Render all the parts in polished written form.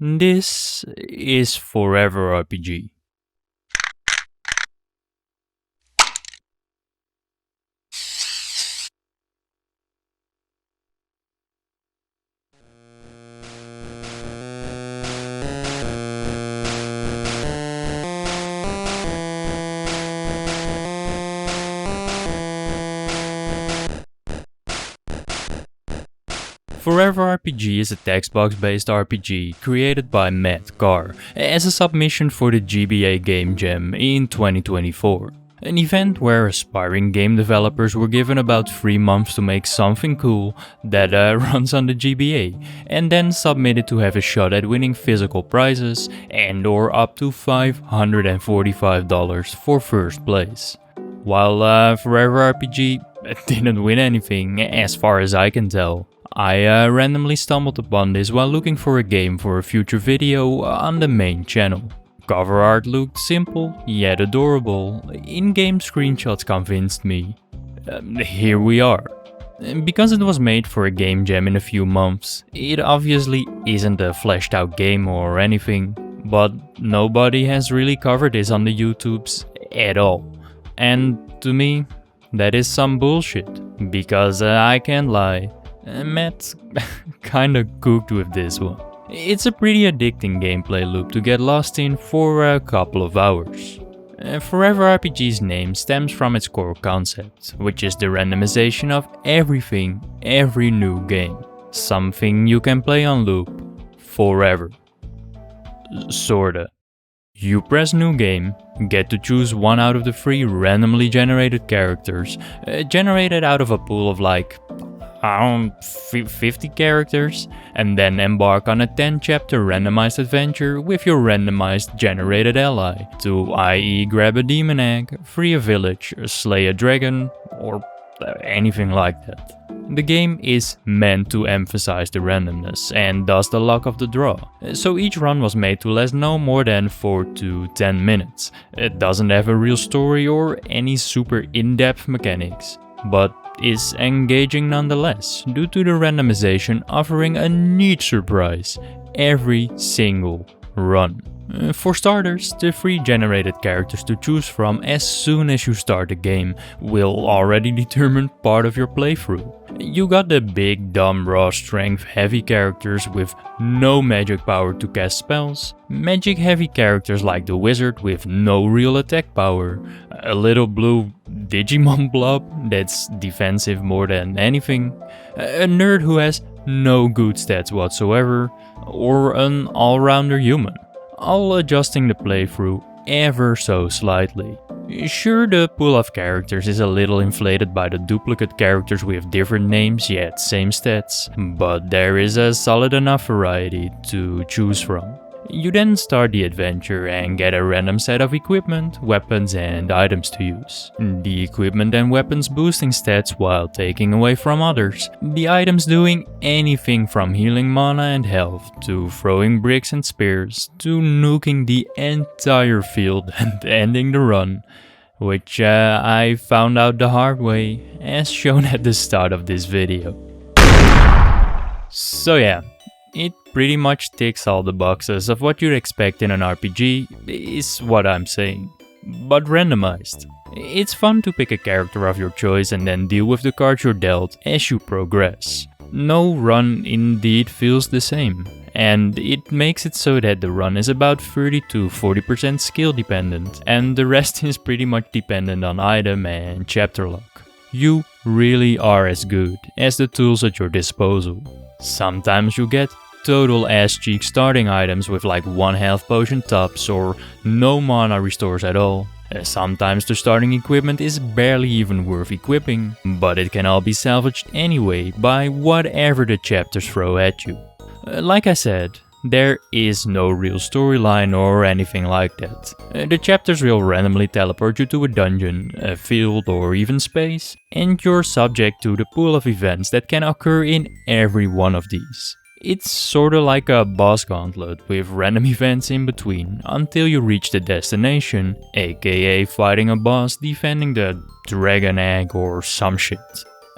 This is Forever RPG. Forever RPG is a textbox-based RPG created by Matt Carr as a submission for the GBA Game Jam in 2024. An event where aspiring game developers were given about 3 months to make something cool that runs on the GBA, and then submitted to have a shot at winning physical prizes and or up to $545 for first place. While Forever RPG didn't win anything, as far as I can tell. I randomly stumbled upon this while looking for a game for a future video on the main channel. Cover art looked simple, yet adorable. In-game screenshots convinced me. Here we are. Because it was made for a game jam in a few months, it obviously isn't a fleshed out game or anything, but nobody has really covered this on the YouTubes at all. And to me, that is some bullshit, because I can't lie. Matt's kinda cooked with this one. It's a pretty addicting gameplay loop to get lost in for a couple of hours. Forever RPG's name stems from its core concept, which is the randomization of everything, every new game. Something you can play on loop, forever. Sorta. You press new game, get to choose one out of the 3 randomly generated characters, generated out of a pool of like, 50 characters, and then embark on a 10-chapter randomized adventure with your randomized generated ally to i.e. grab a demon egg, free a village, slay a dragon, or anything like that. The game is meant to emphasize the randomness and thus the luck of the draw, so each run was made to last no more than 4 to 10 minutes. It doesn't have a real story or any super in-depth mechanics, but is engaging nonetheless, due to the randomization offering a neat surprise every single run. For starters, the 3 generated characters to choose from as soon as you start the game will already determine part of your playthrough. You got the big, dumb, raw strength heavy characters with no magic power to cast spells, magic heavy characters like the wizard with no real attack power, a little blue Digimon blob that's defensive more than anything, a nerd who has no good stats whatsoever, or an all-rounder human, all adjusting the playthrough ever so slightly. Sure, the pool of characters is a little inflated by the duplicate characters with different names yet same stats, but there is a solid enough variety to choose from. You then start the adventure and get a random set of equipment, weapons and items to use. The equipment and weapons boosting stats while taking away from others. The items doing anything from healing mana and health, to throwing bricks and spears, to nuking the entire field and ending the run. Which I found out the hard way, as shown at the start of this video. So yeah. It pretty much ticks all the boxes of what you'd expect in an RPG, is what I'm saying. But randomized. It's fun to pick a character of your choice and then deal with the cards you're dealt as you progress. No run indeed feels the same, and it makes it so that the run is about 30 to 40% skill dependent, and the rest is pretty much dependent on item and chapter luck. You really are as good as the tools at your disposal. Sometimes you get total ass cheek starting items with like 1 health potion tops or no mana restores at all. Sometimes the starting equipment is barely even worth equipping, but it can all be salvaged anyway by whatever the chapters throw at you. Like I said, there is no real storyline or anything like that. The chapters will randomly teleport you to a dungeon, a field or even space, and you're subject to the pool of events that can occur in every one of these. It's sorta like a boss gauntlet with random events in between until you reach the destination, aka fighting a boss defending the dragon egg or some shit.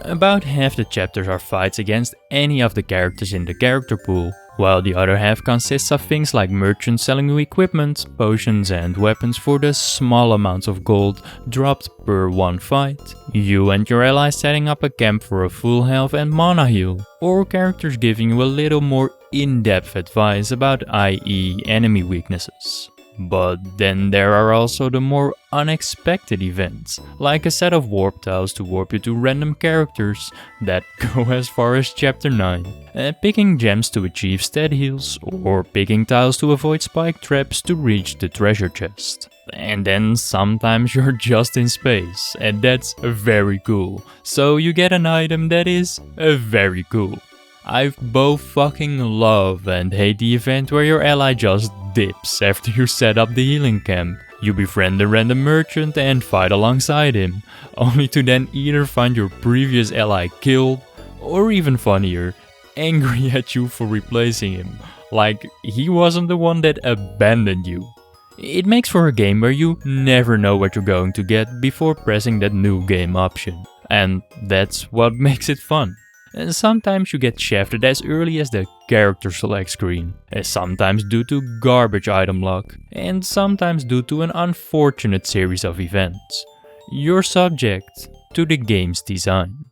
About half the chapters are fights against any of the characters in the character pool, while the other half consists of things like merchants selling you equipment, potions and weapons for the small amounts of gold dropped per one fight, you and your allies setting up a camp for a full health and mana heal, or characters giving you a little more in-depth advice about i.e. enemy weaknesses. But then there are also the more unexpected events, like a set of warp tiles to warp you to random characters that go as far as chapter 9, picking gems to achieve stat heals, or picking tiles to avoid spike traps to reach the treasure chest. And then sometimes you're just in space, and that's very cool, so you get an item that is very cool. I both fucking love and hate the event where your ally just dips after you set up the healing camp. You befriend a random merchant and fight alongside him, only to then either find your previous ally killed, or even funnier, angry at you for replacing him, like he wasn't the one that abandoned you. It makes for a game where you never know what you're going to get before pressing that new game option, and that's what makes it fun. And sometimes you get shafted as early as the character select screen, sometimes due to garbage item luck, and sometimes due to an unfortunate series of events. You're subject to the game's design.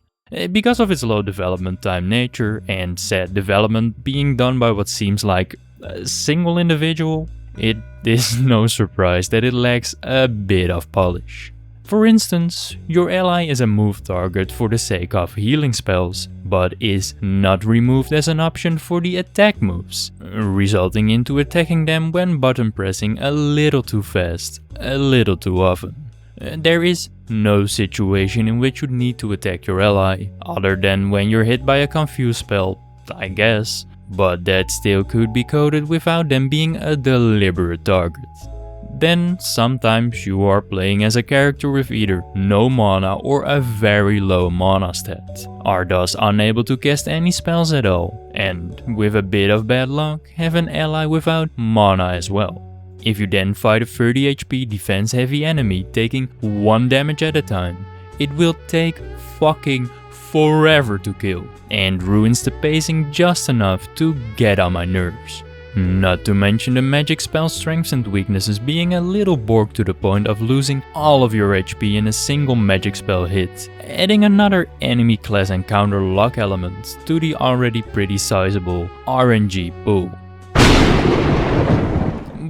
Because of its low development time nature and said development being done by what seems like a single individual, it is no surprise that it lacks a bit of polish. For instance, your ally is a move target for the sake of healing spells, but is not removed as an option for the attack moves, resulting into attacking them when button pressing a little too fast, a little too often. There is no situation in which you need to attack your ally, other than when you're hit by a confuse spell, I guess, but that still could be coded without them being a deliberate target. Then sometimes you are playing as a character with either no mana or a very low mana stat, are thus unable to cast any spells at all, and with a bit of bad luck have an ally without mana as well. If you then fight a 30 HP defense heavy enemy taking 1 damage at a time, it will take fucking forever to kill, and ruins the pacing just enough to get on my nerves. Not to mention the magic spell strengths and weaknesses being a little borg to the point of losing all of your HP in a single magic spell hit, adding another enemy class encounter luck element to the already pretty sizable RNG pool.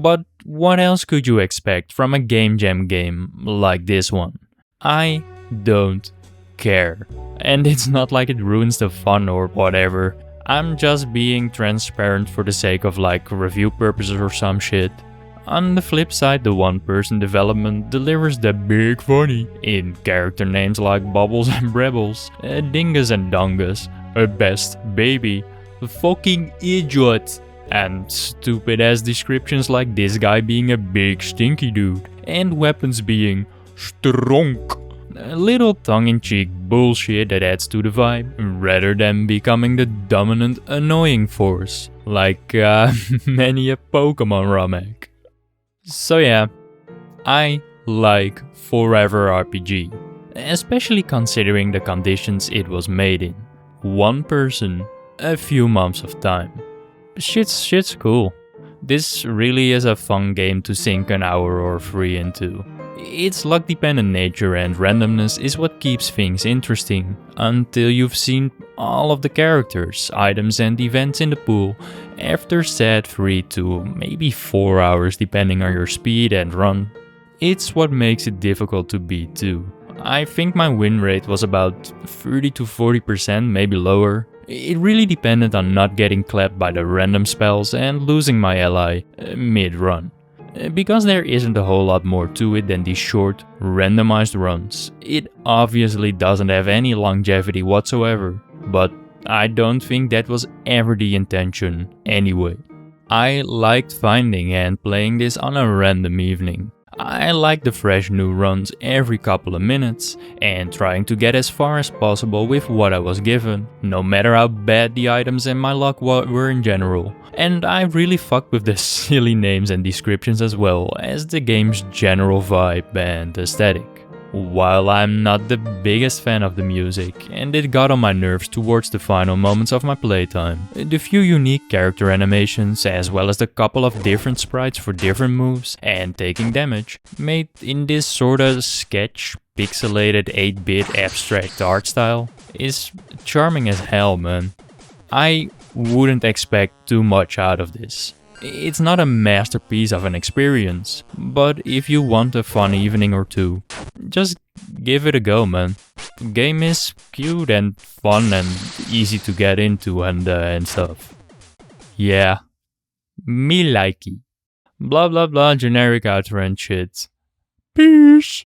But what else could you expect from a Game Jam game like this one? I don't care. And it's not like it ruins the fun or whatever. I'm just being transparent for the sake of like review purposes or some shit. On the flip side, the one-person development delivers the big funny in character names like Bubbles and Brebbles, Dingus and Dungus, a best baby, fucking idiot, and stupid ass descriptions like this guy being a big stinky dude, and weapons being stronk. A little tongue-in-cheek bullshit that adds to the vibe, rather than becoming the dominant annoying force, like many a Pokemon ROM hack. So yeah, I like Forever RPG, especially considering the conditions it was made in. One person, a few months of time. Shit's cool. This really is a fun game to sink an hour or 3 into. Its luck-dependent nature and randomness is what keeps things interesting, until you've seen all of the characters, items and events in the pool after said 3 to maybe 4 hours depending on your speed and run. It's what makes it difficult to beat too. I think my win rate was about 30 to 40%, maybe lower. It really depended on not getting clapped by the random spells and losing my ally mid-run. Because there isn't a whole lot more to it than these short, randomized runs, it obviously doesn't have any longevity whatsoever, but I don't think that was ever the intention anyway. I liked finding and playing this on a random evening. I like the fresh new runs every couple of minutes and trying to get as far as possible with what I was given, no matter how bad the items and my luck were in general. And I really fucked with the silly names and descriptions as well as the game's general vibe and aesthetic. While I'm not the biggest fan of the music, and it got on my nerves towards the final moments of my playtime, the few unique character animations, as well as the couple of different sprites for different moves and taking damage, made in this sorta sketch, pixelated 8-bit abstract art style, is charming as hell, man. I wouldn't expect too much out of this. It's not a masterpiece of an experience, but if you want a fun evening or two, just give it a go, man. The game is cute and fun and easy to get into and stuff. Yeah, me likey. Blah blah blah generic outro and shit. Peace!